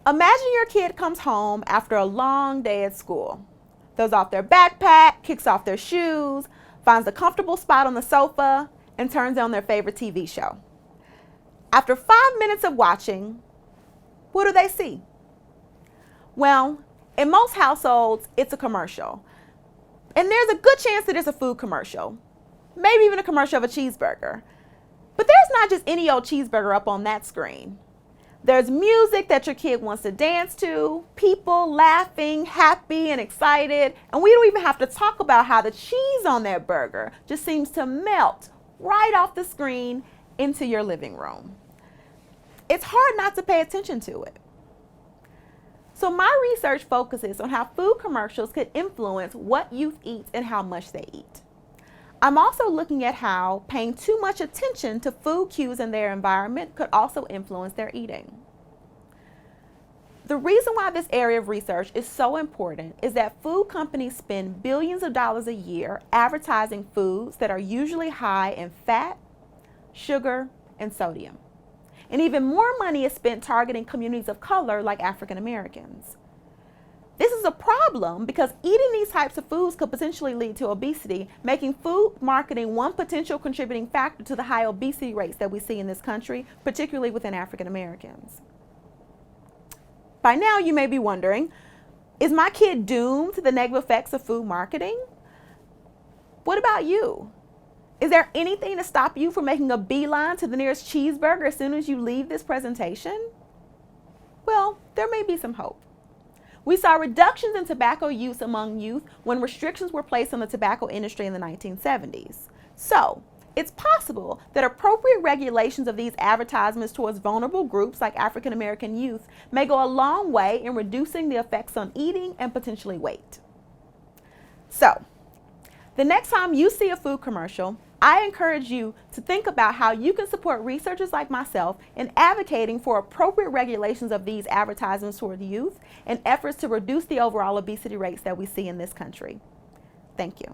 Imagine your kid comes home after a long day at school, throws off their backpack, kicks off their shoes, finds a comfortable spot on the sofa, and turns on their favorite TV show. After 5 minutes of watching, what do they see? Well, in most households, it's a commercial. And there's a good chance that it's a food commercial, maybe even a commercial of a cheeseburger. But there's not just any old cheeseburger up on that screen. There's music that your kid wants to dance to, people laughing, happy and excited, and we don't even have to talk about how the cheese on that burger just seems to melt right off the screen into your living room. It's hard not to pay attention to it. So my research focuses on how food commercials could influence what youth eats and how much they eat. I'm also looking at how paying too much attention to food cues in their environment could also influence their eating. The reason why this area of research is so important is that food companies spend billions of dollars a year advertising foods that are usually high in fat, sugar, and sodium. And even more money is spent targeting communities of color like African Americans. This is a problem because eating these types of foods could potentially lead to obesity, making food marketing one potential contributing factor to the high obesity rates that we see in this country, particularly within African Americans. By now, you may be wondering, is my kid doomed to the negative effects of food marketing? What about you? Is there anything to stop you from making a beeline to the nearest cheeseburger as soon as you leave this presentation? Well, there may be some hope. We saw reductions in tobacco use among youth when restrictions were placed on the tobacco industry in the 1970s. So, it's possible that appropriate regulations of these advertisements towards vulnerable groups like African American youth may go a long way in reducing the effects on eating and potentially weight. So, the next time you see a food commercial, I encourage you to think about how you can support researchers like myself in advocating for appropriate regulations of these advertisements toward youth and efforts to reduce the overall obesity rates that we see in this country. Thank you.